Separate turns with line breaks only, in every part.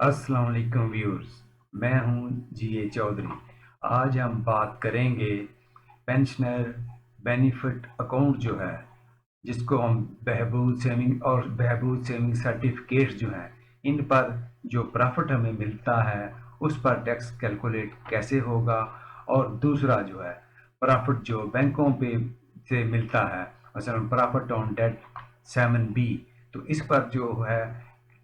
अस्सलाम वालेकुम व्यूअर्स। मैं हूं जी चौधरी। आज हम बात करेंगे पेंशनर बेनिफिट अकाउंट जो है, जिसको हम बहबूद सेविंग सर्टिफिकेट जो हैं, इन पर जो प्रॉफिट हमें मिलता है उस पर टैक्स कैलकुलेट कैसे होगा। और दूसरा जो है प्रॉफिट जो बैंकों पे से मिलता है, मसलन प्रॉफिट ऑन डेट 7B, तो इस पर जो है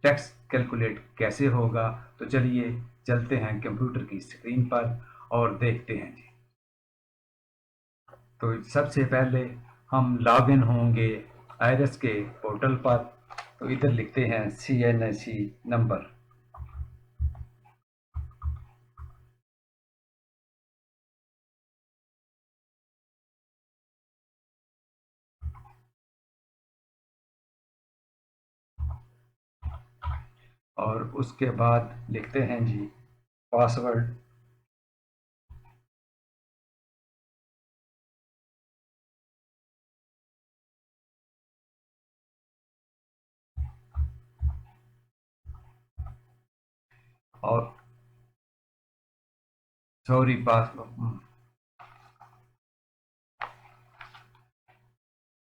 टैक्स कैलकुलेट कैसे होगा। तो चलिए चलते हैं कंप्यूटर की स्क्रीन पर और देखते हैं जी। तो सबसे पहले हम लॉगिन होंगे आईआरएस के पोर्टल पर। तो इधर लिखते हैं CNSE नंबर और उसके बाद लिखते हैं जी पासवर्ड। और सॉरी पासवर्ड,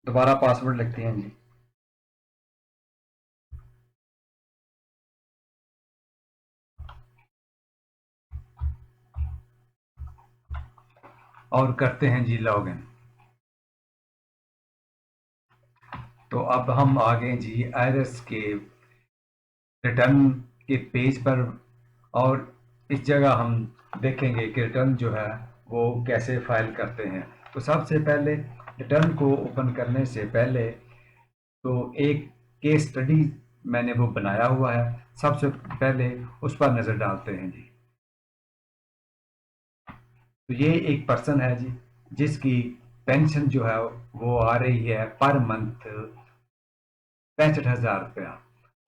दोबारा पासवर्ड लिखते हैं जी। और करते हैं जी लॉगिन। तो अब हम आ गए जी आईआरएस के रिटर्न के पेज पर। और इस जगह हम देखेंगे कि रिटर्न जो है वो कैसे फाइल करते हैं। तो सबसे पहले रिटर्न को ओपन करने से पहले तो एक केस स्टडी मैंने वो बनाया हुआ है, सबसे पहले उस पर नज़र डालते हैं जी। तो ये एक पर्सन है जी, जिसकी पेंशन जो है वो आ रही है पर मंथ 65,000 रुपया।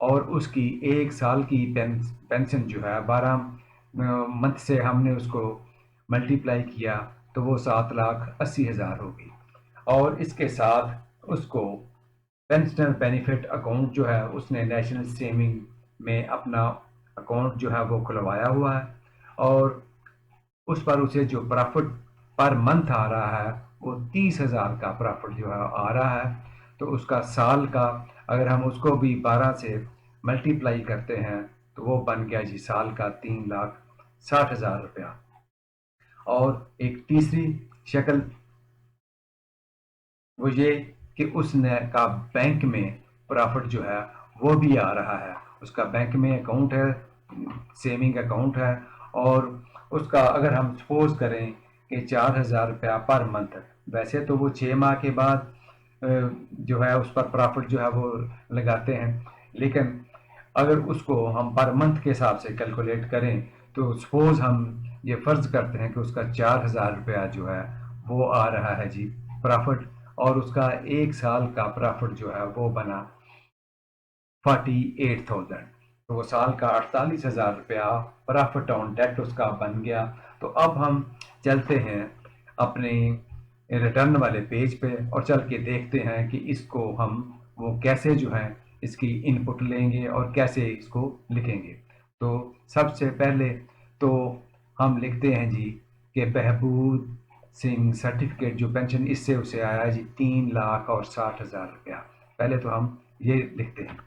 और उसकी एक साल की पेंशन जो है 12 मंथ से हमने उसको मल्टीप्लाई किया तो वो 7,80,000 होगी। और इसके साथ उसको पेंशनर बेनिफिट अकाउंट जो है उसने नेशनल सेविंग में अपना अकाउंट जो है वो खुलवाया हुआ है। और उस पर उसे जो प्रॉफिट पर मंथ आ रहा है वो 30,000 का प्रॉफिट जो है आ रहा है। तो उसका साल का अगर हम उसको भी 12 से मल्टीप्लाई करते हैं तो वो बन गया जी साल का 3,60,000 रुपया। और एक तीसरी शक्ल वो ये कि उसने का बैंक में प्रॉफिट जो है वो भी आ रहा है। उसका बैंक में अकाउंट है, सेविंग अकाउंट है। और उसका अगर हम सपोज करें कि 4,000 रुपया पर मंथ, वैसे तो वो 6 माह के बाद जो है उस पर प्रॉफिट जो है वो लगाते हैं, लेकिन अगर उसको हम पर मंथ के हिसाब से कैलकुलेट करें तो सपोज हम ये फर्ज करते हैं कि उसका 4,000 रुपया जो है वो आ रहा है जी प्रॉफिट। और उसका एक साल का प्रॉफिट जो है वो बना 48,000। तो वो साल का 48,000 रुपया प्रॉफिट ऑन डेट उसका बन गया। तो अब हम चलते हैं अपने रिटर्न वाले पेज पे और चल के देखते हैं कि इसको हम वो कैसे जो है इसकी इनपुट लेंगे और कैसे इसको लिखेंगे। तो सबसे पहले तो हम लिखते हैं जी कि बहबूद सिंह सर्टिफिकेट जो पेंशन इससे उसे आया जी 3,60,000 रुपया। पहले तो हम ये लिखते हैं।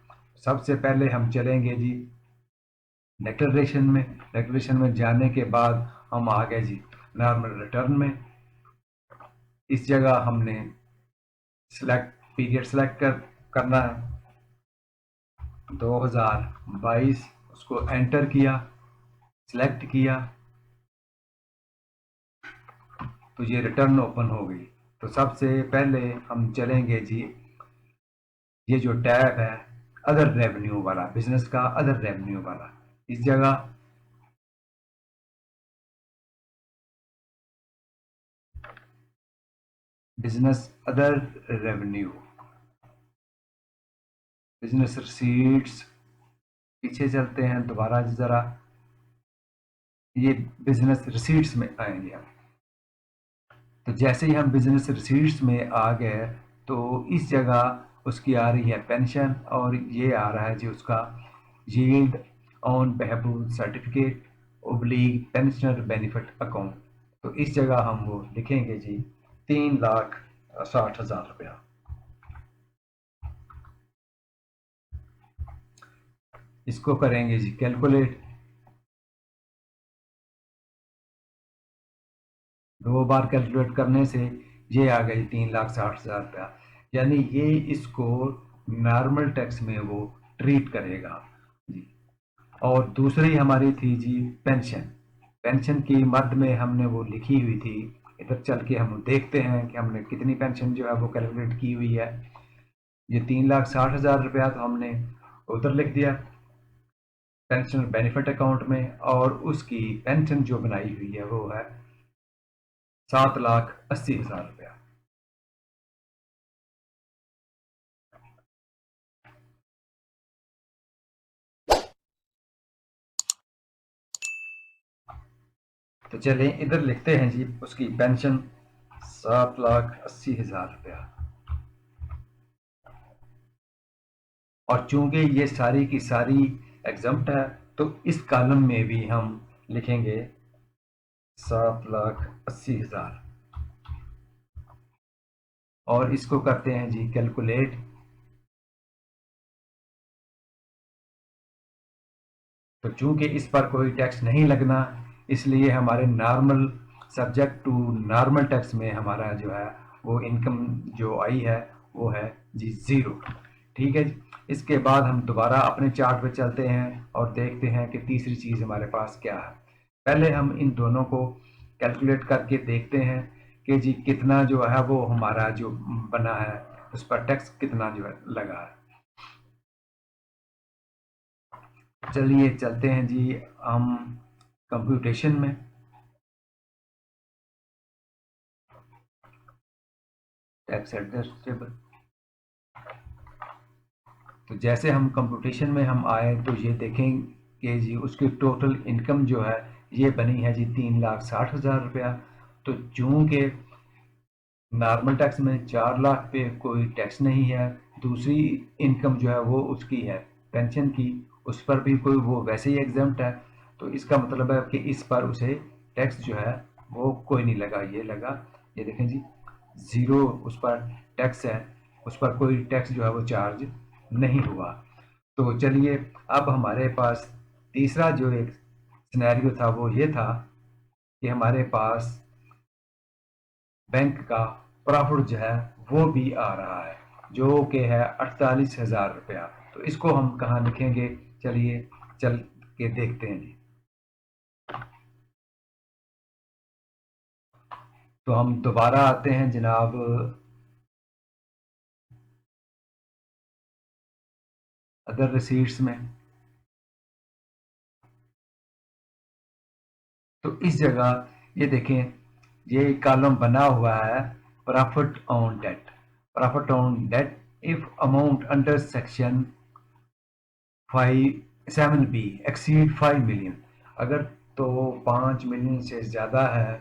सबसे पहले हम चलेंगे जी डिक्लेरेशन में जाने के बाद हम आ गए जी नॉर्मल रिटर्न में। इस जगह हमने पीरियड करना है 2022, उसको एंटर किया, सिलेक्ट किया, तो ये रिटर्न ओपन हो गई। तो सबसे पहले हम चलेंगे जी ये जो टैब है अदर रेवेन्यू वाला, बिजनेस का अदर रेवेन्यू वाला, इस जगह business other revenue, business receipts, पीछे चलते हैं दोबारा जरा, ये बिजनेस रिसीट्स में आएंगे हम। तो जैसे ही हम बिजनेस रिसीट्स में आ गए तो इस जगह उसकी आ रही है पेंशन और ये आ रहा है जी उसका यील्ड ऑन बहबूद सर्टिफिकेट ओब्लिक पेंशनर बेनिफिट अकाउंट। तो इस जगह हम वो लिखेंगे जी 3,60,000 रुपया। इसको करेंगे जी कैलकुलेट। 2 बार कैलकुलेट करने से ये आ गई 3,60,000 रुपया। यानी ये इसको नॉर्मल टैक्स में वो ट्रीट करेगा जी। और दूसरी हमारी थी जी पेंशन। पेंशन की मद में हमने वो लिखी हुई थी। इधर चल के हम देखते हैं कि हमने कितनी पेंशन जो है वो कैलकुलेट की हुई है। ये 3,60,000 रुपया तो हमने उधर लिख दिया पेंशन बेनिफिट अकाउंट में, और उसकी पेंशन जो बनाई हुई है वो है 7,80,000 रुपया। तो चलिए इधर लिखते हैं जी उसकी पेंशन 7,80,000 रुपया। और चूंकि ये सारी की सारी एग्जम्प्ट है तो इस कॉलम में भी हम लिखेंगे 7,80,000 और इसको करते हैं जी कैलकुलेट। तो चूंकि इस पर कोई टैक्स नहीं लगना, इसलिए हमारे normal subject to normal tax में हमारा जो है वो इनकम जो आई है वो है जी 0। ठीक है जी। इसके बाद हम दोबारा अपने चार्ट पे चलते हैं और देखते हैं कि तीसरी चीज़ हमारे पास क्या है। पहले हम इन दोनों को कैलकुलेट करके देखते हैं कि जी कितना जो है वो हमारा जो बना है उस पर टैक्स कितना जो है लगा है। चलिए चलते हैं जी हम कंप्यूटेशन में। Tax adjustable. तो जैसे हम कंप्यूटेशन में हम आए तो ये देखें कि जी उसकी टोटल इनकम जो है ये बनी है जी 3,60,000 रुपया। तो चूंकि नॉर्मल टैक्स में 4 लाख पे कोई टैक्स नहीं है, दूसरी इनकम जो है वो उसकी है पेंशन की, उस पर भी कोई वो वैसे ही एग्जाम्प्ट है। तो इसका मतलब है कि इस पर उसे टैक्स जो है वो कोई नहीं लगा, ये लगा, ये देखें जी 0 उस पर टैक्स है, उस पर कोई टैक्स जो है वो चार्ज नहीं हुआ। तो चलिए अब हमारे पास तीसरा जो एक सिनेरियो था वो ये था कि हमारे पास बैंक का प्रॉफिट जो है वो भी आ रहा है जो कि है 48,000 रुपया। तो इसको हम कहाँ लिखेंगे, चलिए चल के देखते हैं जी। तो हम दोबारा आते हैं जनाब अदर रिसीट्स में। तो इस जगह ये देखें ये कॉलम बना हुआ है profit on debt. Profit on debt if amount under section 7B exceed 5 million. अगर तो 5 मिलियन से ज़्यादा है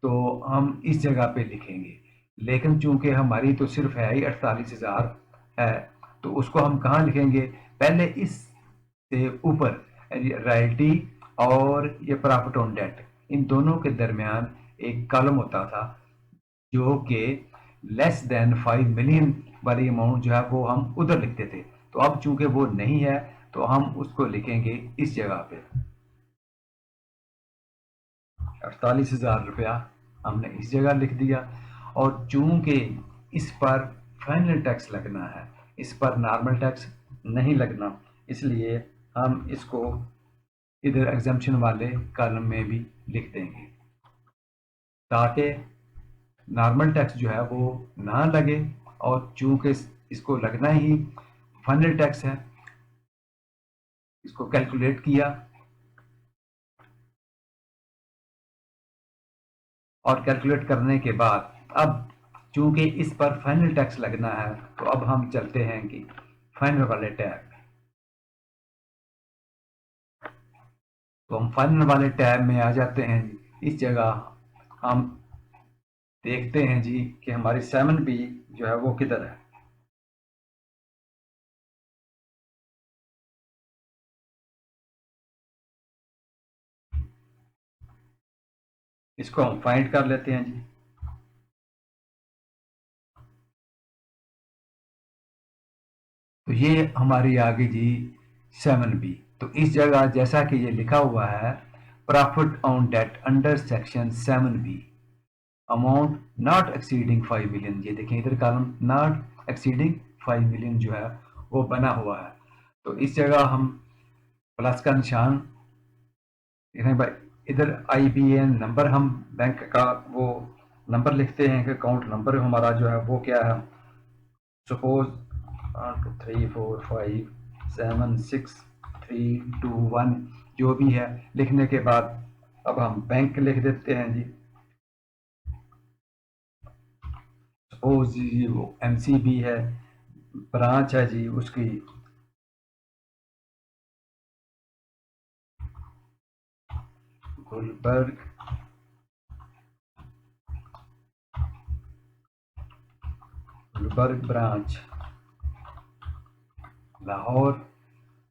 तो हम इस जगह पे लिखेंगे। लेकिन चूंकि हमारी तो सिर्फ है ही 48,000 है, तो उसको हम कहाँ लिखेंगे, पहले इस से ऊपर रॉयल्टी और ये प्रॉफिट ऑन डेट इन दोनों के दरमियान एक कॉलम होता था जो कि लेस देन 5 मिलियन वाली अमाउंट जो है वो हम उधर लिखते थे। तो अब चूंकि वो नहीं है तो हम उसको लिखेंगे इस जगह पे 48,000 रुपया हमने इस जगह लिख दिया। और चूंकि इस पर फाइनल टैक्स लगना है, इस पर नॉर्मल टैक्स नहीं लगना, इसलिए हम इसको इधर एग्जाम्पशन वाले कॉलम में भी लिख देंगे ताकि नॉर्मल टैक्स जो है वो ना लगे। और चूंकि इसको लगना ही फाइनल टैक्स है, इसको कैलकुलेट किया और कैलकुलेट करने के बाद अब चूंकि इस पर फाइनल टैक्स लगना है तो अब हम चलते हैं कि फाइनल वाले टैब। तो हम फाइनल वाले टैब में आ जाते हैं। इस जगह हम देखते हैं जी कि हमारी 7B जो है वो किधर है। इसको हम फाइंड कर लेते हैं जी। तो ये हमारी आ गई जी 7B। तो इस जगह जैसा कि ये लिखा हुआ है, profit on debt under section 7B, amount not exceeding 5 million. ये देखें इधर कॉलम नॉट एक्सीडिंग 5 मिलियन जो है वो बना हुआ है। तो इस जगह हम प्लस का निशान भाई, इधर IBAN नंबर, हम बैंक का वो नंबर लिखते हैं कि अकाउंट नंबर हमारा जो है वो क्या है, सपोज 1 2 3 4 5 7 6 3 2 1 जो भी है। लिखने के बाद अब हम बैंक लिख देते हैं जी। सपोज जी वो MCB है, ब्रांच है जी उसकी गुलबर्ग गुलबर्ग ब्रांच लाहौर,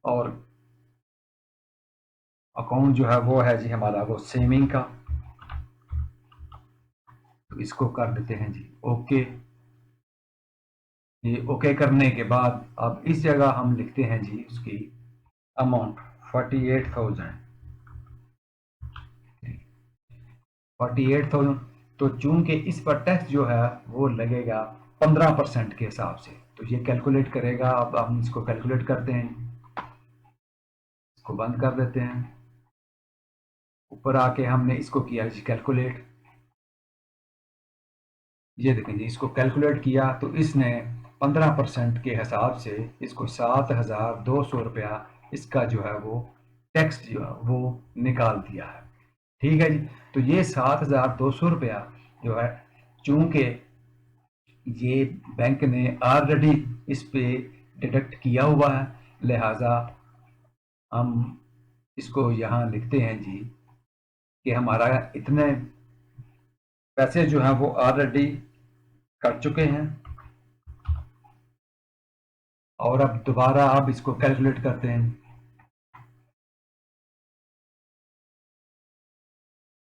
और अकाउंट जो है वो है जी हमारा वो सेविंग का। तो इसको कर देते हैं जी ओके। ये ओके करने के बाद अब इस जगह हम लिखते हैं जी उसकी अमाउंट 48,000। 48,000। तो चूंकि इस पर टैक्स जो है वो लगेगा 15% के हिसाब से, तो ये कैलकुलेट करेगा। अब हम इसको कैलकुलेट करते हैं, इसको बंद कर देते हैं। ऊपर आके हमने इसको किया जी कैलकुलेट। ये देखें जी इसको कैलकुलेट किया तो इसने 15% के हिसाब से इसको 7,200 रुपया इसका जो है वो टैक्स जो है वो निकाल दिया है। ठीक है जी। तो ये 7,200 रुपया जो है, चूंकि ये बैंक ने ऑलरेडी इस पे डिडक्ट किया हुआ है, लिहाजा हम इसको यहाँ लिखते हैं जी कि हमारा इतने पैसे जो हैं वो ऑलरेडी कट चुके हैं। और अब दोबारा आप इसको कैलकुलेट करते हैं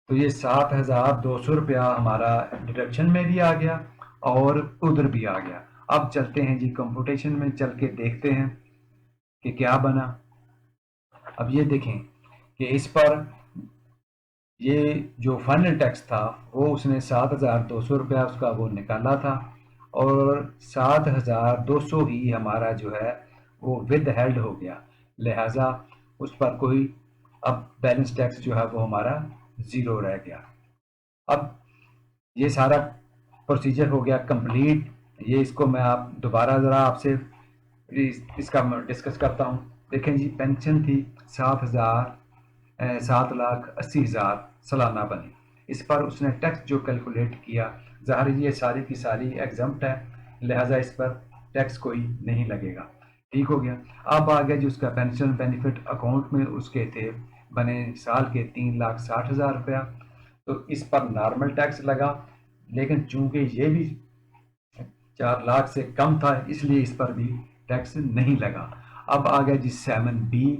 तो ये 7,200 रुपया हमारा डिडक्शन में भी आ गया और उधर भी आ गया। अब चलते हैं जी कंप्यूटेशन में, चल के देखते हैं कि क्या बना। अब ये देखें कि इस पर ये जो फाइनल टैक्स था वो उसने 7,200 रुपया उसका वो निकाला था, और 7,200 ही हमारा जो है वो विद हेल्ड हो गया। लिहाजा उस पर कोई अब बैलेंस टैक्स जो है वो हमारा ज़ीरो रह गया। अब ये सारा प्रोसीजर हो गया कंप्लीट। ये इसको मैं आप दोबारा ज़रा आपसे इसका डिस्कस करता हूँ। देखें जी पेंशन थी 7,80,000 सालाना बनी। इस पर उसने टैक्स जो कैलकुलेट किया, ज़ाहिर ये सारी की सारी एग्जम्प्ट है, लिहाजा इस पर टैक्स कोई नहीं लगेगा। ठीक हो गया। अब आ गया जी उसका पेंशन बेनिफिट अकाउंट में उसके थे बने साल के 3,60,000 रुपया। तो इस पर नॉर्मल टैक्स लगा, लेकिन चूंकि ये भी 4 लाख से कम था इसलिए इस पर भी टैक्स नहीं लगा। अब आ गया जी 7B,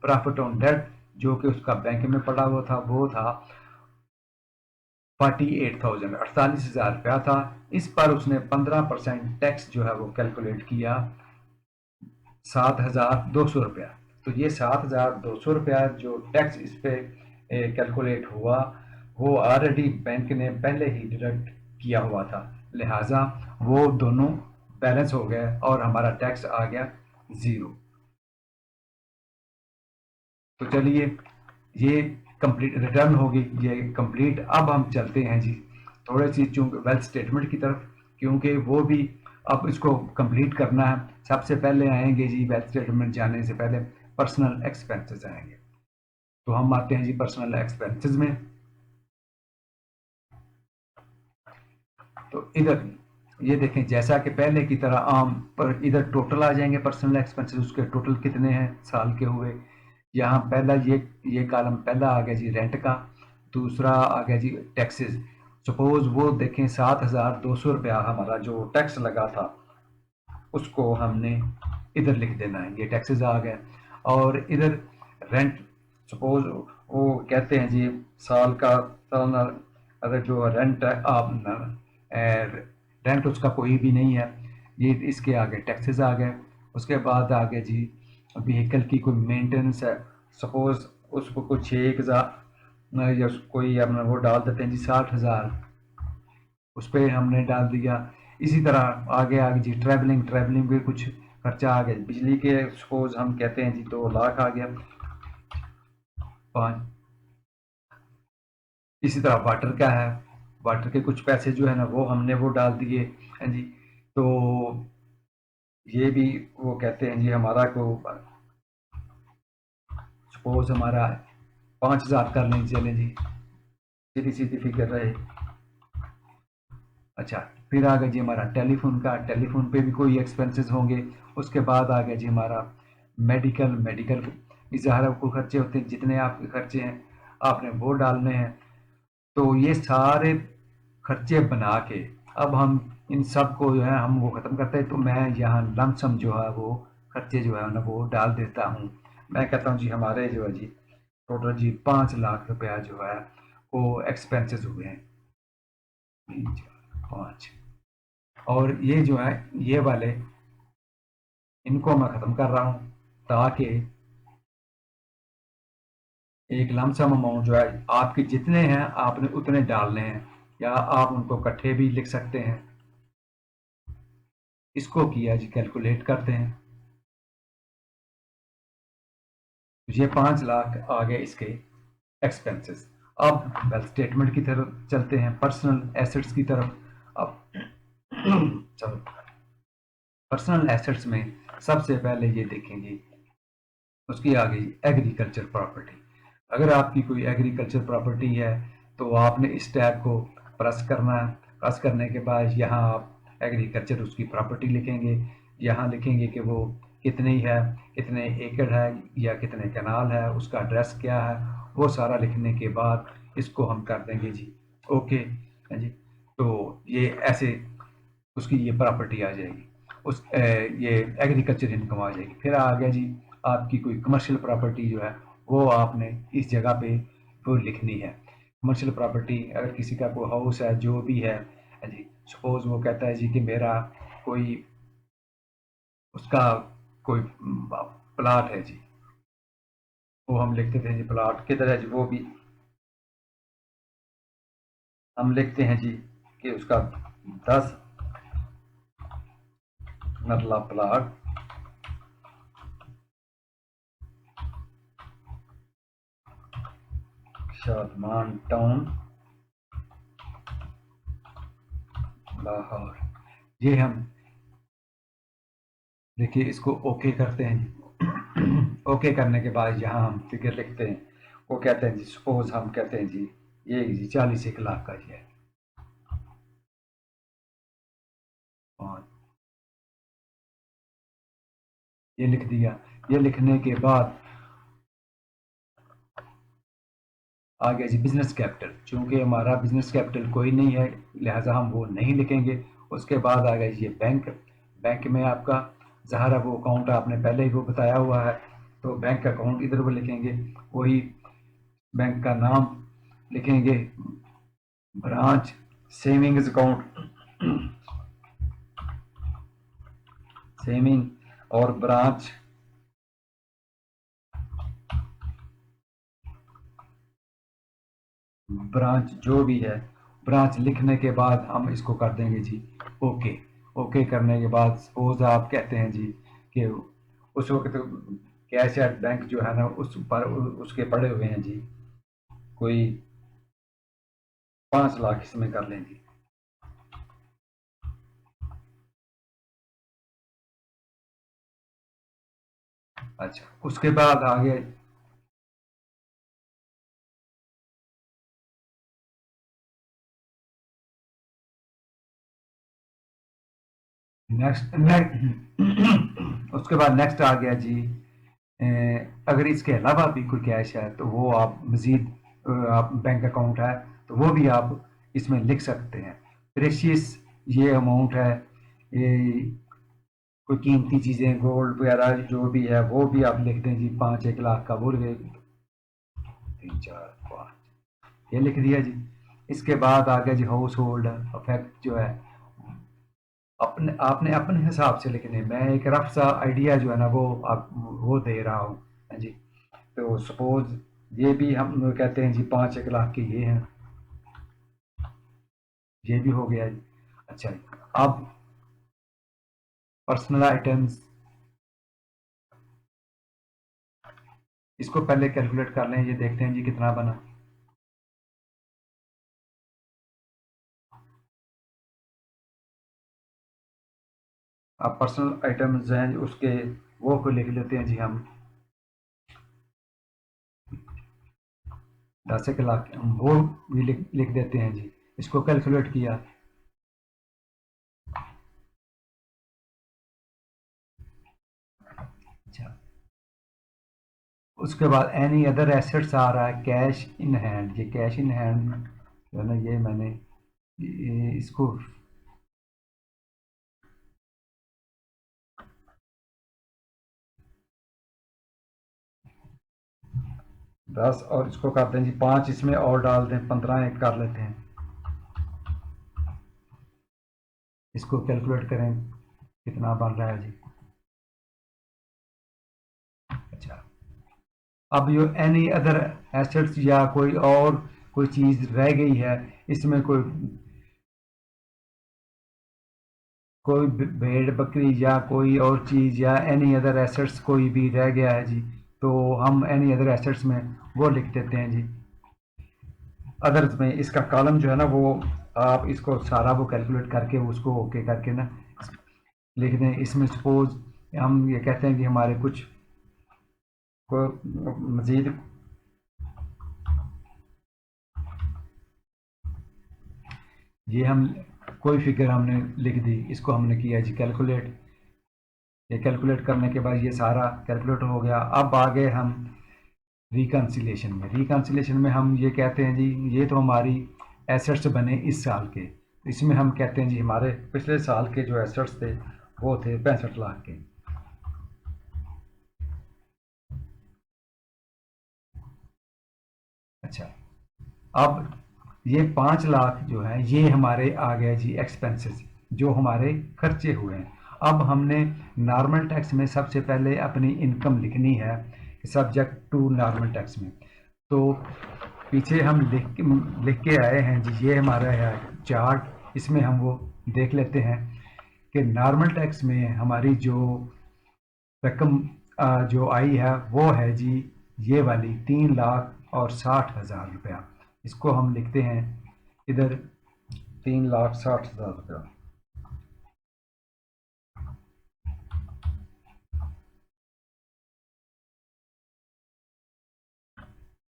प्रॉफिट ऑन डेट, जो कि उसका बैंक में पड़ा हुआ था, वो था 48,000, 48,000 रुपया था। इस पर उसने 15% टैक्स जो है वो कैलकुलेट किया 7,200 रुपया। तो ये 7,200 रुपया जो टैक्स इस पे कैलकुलेट हुआ वो ऑलरेडी बैंक ने पहले ही डिडक्ट किया हुआ था, लिहाजा वो दोनों बैलेंस हो गए और हमारा टैक्स आ गया ज़ीरो। तो चलिए ये कंप्लीट रिटर्न होगी, ये कंप्लीट। अब हम चलते हैं जी थोड़ी सी चूंकि वेल्थ स्टेटमेंट की तरफ, क्योंकि वो भी अब इसको कंप्लीट करना है। सबसे पहले आएंगे जी वेल्थ स्टेटमेंट जाने से पहले पर्सनल एक्सपेंसेस आएंगे। तो हम आते हैं जी पर्सनल एक्सपेंसेस में। तो इधर ये देखें जैसा कि पहले की तरह आम पर इधर टोटल आ जाएंगे पर्सनल एक्सपेंसेस, उसके टोटल कितने हैं साल के हुए। यहाँ पहला ये कॉलम पहला आ गया जी रेंट का, दूसरा आ गया जी टैक्सेस। सपोज वो देखें 7,200 रुपया हमारा जो टैक्स लगा था उसको हमने इधर लिख देना है, ये टैक्सेस आ गए। और इधर रेंट, सपोज वो कहते हैं जी साल का सालाना अगर जो रेंट है आप रेंट उसका कोई भी नहीं है। ये इसके आगे टैक्सेस आ गए। उसके बाद आगे जी व्हीकल की कोई मेंटेनेंस है। सपोज उसको कोई 6,000 या कोई अपना वो डाल देते हैं जी 60,000, उस पर हमने डाल दिया। इसी तरह आगे आगे जी ट्रैवलिंग ट्रैवलिंग भी कुछ खर्चा आ गया। बिजली के सपोज हम कहते हैं जी 2 लाख आ गया 5। इसी तरह वाटर का है, वाटर के कुछ पैसे जो है ना वो हमने वो डाल दिए हैं जी। तो ये भी वो कहते हैं जी हमारा को सपोज हमारा 5,000 कर लें, चलें जी, सीधी सीधी फिगर रहे। अच्छा, फिर आ गया जी हमारा टेलीफोन का, टेलीफोन पे भी कोई एक्सपेंसेस होंगे। उसके बाद आ गया जी हमारा मेडिकल, मेडिकल भी ज़ाहिर को खर्चे होते हैं, जितने आपके खर्चे हैं आपने वो डालने हैं। तो ये सारे खर्चे बना के अब हम इन सब को जो है हम वो ख़त्म करते हैं। तो मैं यहाँ लमसम जो है वो खर्चे जो है ना वो डाल देता हूँ। मैं कहता हूँ जी हमारे जो है जी टोटल जी 5 लाख रुपया जो है वो एक्सपेंसेस हुए हैं। 3 4 5। और ये जो है ये वाले इनको मैं ख़त्म कर रहा हूँ ताकि एक लमसम अमाउंट जो है आपके जितने हैं आपने उतने डालने हैं, या आप उनको इकट्ठे भी लिख सकते हैं। इसको किया जी कैलकुलेट करते हैं। ये 5 लाख आ गए इसके एक्सपेंसेस। अब वेल्थ स्टेटमेंट की तरफ चलते हैं, पर्सनल एसेट्स की तरफ। अब चलो पर्सनल एसेट्स में सबसे पहले ये देखेंगे उसकी आ गई एग्रीकल्चर प्रॉपर्टी। अगर आपकी कोई एग्रीकल्चर प्रॉपर्टी है तो आपने इस टैब को प्रेस करना है। प्रेस करने के बाद यहाँ आप एग्रीकल्चर उसकी प्रॉपर्टी लिखेंगे। यहाँ लिखेंगे कि वो कितनी है, कितने एकड़ है या कितने कनाल है, उसका एड्रेस क्या है, वो सारा लिखने के बाद इसको हम कर देंगे जी ओके है जी। तो ये ऐसे उसकी ये प्रॉपर्टी आ जाएगी, ये एग्रीकल्चर इनकम आ जाएगी। फिर आ गया जी आपकी कोई कमर्शियल प्रॉपर्टी जो है वो आपने इस जगह पे वो लिखनी है। कमर्शियल प्रॉपर्टी अगर किसी का कोई हाउस है जो भी है जी, सपोज वो कहता है जी कि मेरा कोई उसका कोई प्लाट है जी, वो हम लिखते थे जी प्लाट किधर है जी, वो भी हम लिखते हैं जी कि उसका 10 मरला प्लाट शादमान टाउन लाहौर। ये हम देखिए इसको ओके करते हैं जी। ओके करने के बाद यहाँ हम फिगर लिखते हैं। वो कहते हैं जी सपोज हम कहते हैं जी ये जी 40 1 लाख का जी है। और ये लिख दिया। ये लिखने के बाद आ गया जी बिजनेस कैपिटल। चूंकि हमारा बिजनेस कैपिटल कोई नहीं है लिहाजा हम वो नहीं लिखेंगे। उसके बाद आ गया जी ये बैंक। बैंक में आपका ज़ाहिर है वो अकाउंट आपने पहले ही वो बताया हुआ है, तो बैंक अकाउंट इधर वो लिखेंगे। वही बैंक का नाम लिखेंगे, ब्रांच सेविंग्स अकाउंट, सेविंग और ब्रांच ब्रांच जो भी है, ब्रांच लिखने के बाद हम इसको कर देंगे जी ओके। ओके करने के बाद सपोज आप कहते हैं जी कि उस वक्त कैश एट बैंक जो है ना उस पर उसके पड़े हुए हैं जी कोई 5 लाख इसमें कर लें जी। अच्छा, उसके बाद आगे नेक्स्ट उसके बाद नेक्स्ट आ गया जी अगर इसके अलावा भी कोई कैश है तो वो आप मज़ीद आप बैंक अकाउंट है तो वो भी आप इसमें लिख सकते हैं। प्रेशियस ये अमाउंट है, ये कोई कीमती चीज़ें गोल्ड वगैरह जो भी है वो भी आप लिख दें जी 5 1 लाख का वो 3 4 5 ये लिख दिया जी। इसके बाद आ गया जी हाउस होल्ड इफेक्ट जो है, अपने आपने अपने हिसाब से लिखने, मैं एक रफ सा आइडिया जो है ना वो आप वो दे रहा हूँ। हाँ जी, तो सपोज ये भी हम कहते हैं जी 5 1 लाख के ये हैं, ये भी हो गया जी। अच्छा जी, अब पर्सनल आइटम्स, इसको पहले कैलकुलेट कर लें, ये देखते हैं जी कितना बना। अब पर्सनल आइटम्स हैं उसके वो को लिख लेते हैं जी हम 10 1 लाख, हम वो भी लिख देते हैं जी। इसको कैलकुलेट किया। अच्छा, उसके बाद एनी अदर एसेट्स आ रहा है, कैश इन हैंड, ये कैश इन हैंड जो है ना, ये मैंने इसको 10 और इसको करते हैं जी 5, इसमें और डाल दें 15 एक कर लेते हैं। इसको कैलकुलेट करें कितना बन रहा है जी। अच्छा, अब जो एनी अदर एसेट्स या कोई और कोई चीज़ रह गई है, इसमें कोई कोई भेड़ बकरी या कोई और चीज़ या एनी अदर एसेट्स कोई भी रह गया है जी, तो हम एनी अदर एसेट्स में वो लिख देते हैं जी। अदर्स में इसका कॉलम जो है ना वो आप इसको सारा वो कैलकुलेट करके उसको ओके करके ना लिख दें। इसमें सपोज हम ये कहते हैं कि हमारे कुछ को मज़ीद ये हम कोई फिगर हमने लिख दी, इसको हमने किया जी कैलकुलेट। ये कैलकुलेट करने के बाद ये सारा कैलकुलेट हो गया। अब आ गए हम रिकन्सिलेशन में। रिकन्सिलेशन में हम ये कहते हैं जी ये तो हमारी एसेट्स बने इस साल के, तो इसमें हम कहते हैं जी हमारे पिछले साल के जो एसेट्स थे वो थे 65 लाख के। अच्छा, अब ये 5 लाख जो है ये हमारे आ गए जी एक्सपेंसेस, जो हमारे खर्चे हुए हैं। अब हमने नॉर्मल टैक्स में सबसे पहले अपनी इनकम लिखनी है सब्जेक्ट टू नॉर्मल टैक्स में। तो पीछे हम लिख के आए हैं जी, ये हमारा है चार्ट, इसमें हम वो देख लेते हैं कि नॉर्मल टैक्स में हमारी जो रकम जो आई है वो है जी ये वाली 3,60,000 रुपया। इसको हम लिखते हैं इधर 3,60,000 रुपया।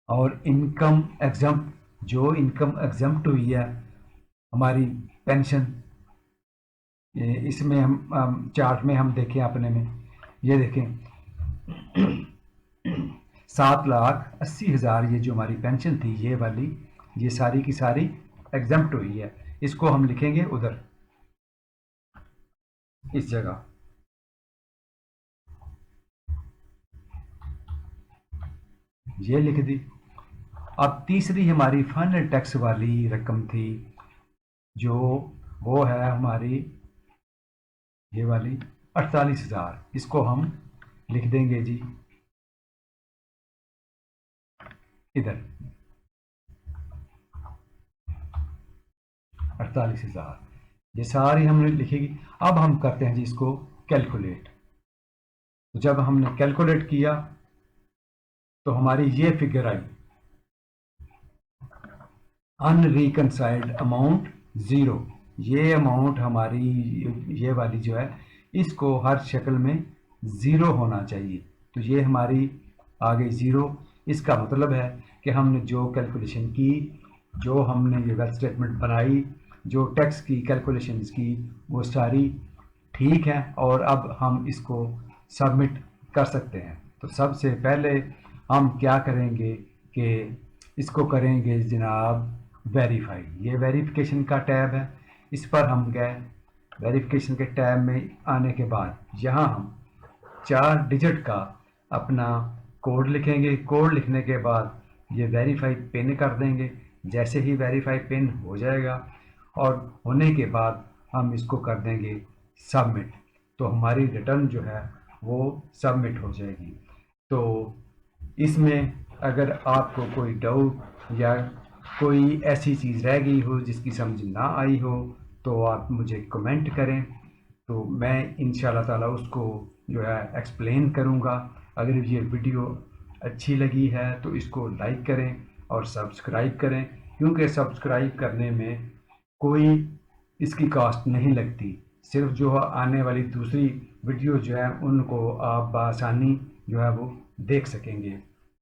और इनकम एग्जाम, जो इनकम एग्जाम्प्ट हुई है हमारी पेंशन, इसमें हम चार्ट में हम देखें अपने में, ये देखें 7,80,000 ये जो हमारी पेंशन थी ये वाली, ये सारी की सारी एग्जाम्प्ट हुई है। इसको हम लिखेंगे उधर इस जगह, ये लिख दी। अब तीसरी हमारी फाइनल टैक्स वाली रकम थी जो वो है हमारी ये वाली 48,000, इसको हम लिख देंगे जी इधर 48,000, ये सारी हमने लिखेगी। अब हम करते हैं जी इसको कैलकुलेट। तो जब हमने कैलकुलेट किया तो हमारी ये फिगर आई, अनरिकनसाइल्ड अमाउंट ज़ीरो। ये अमाउंट हमारी ये वाली जो है इसको हर शक्ल में ज़ीरो होना चाहिए। तो ये हमारी आ गई ज़ीरो। इसका मतलब है कि हमने जो कैलकुलेशन की, जो हमने ये वेल्थ स्टेटमेंट बनाई, जो टैक्स की कैलकुलेशंस की, वो सारी ठीक है और अब हम इसको सबमिट कर सकते हैं। तो सबसे पहले हम क्या करेंगे कि इसको करेंगे जनाब वेरीफाई। ये वेरिफिकेशन का टैब है, इस पर हम गए। वेरिफिकेशन के टैब में आने के बाद यहाँ हम 4 डिजिट का अपना कोड लिखेंगे। कोड लिखने के बाद ये वेरीफाई पिन कर देंगे। जैसे ही वेरीफाई पिन हो जाएगा और होने के बाद हम इसको कर देंगे सबमिट, तो हमारी रिटर्न जो है वो सबमिट हो जाएगी। तो इसमें अगर आपको कोई डाउट या कोई ऐसी चीज़ रह गई हो जिसकी समझ ना आई हो तो आप मुझे कमेंट करें, तो मैं इंशाल्लाह ताला उसको जो है एक्सप्लेन करूँगा। अगर ये वीडियो अच्छी लगी है तो इसको लाइक करें और सब्सक्राइब करें, क्योंकि सब्सक्राइब करने में कोई इसकी कॉस्ट नहीं लगती। सिर्फ जो आने वाली दूसरी वीडियो जो है उनको आप बआसानी जो है वो देख सकेंगे।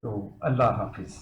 तो अल्लाह हाफिज़।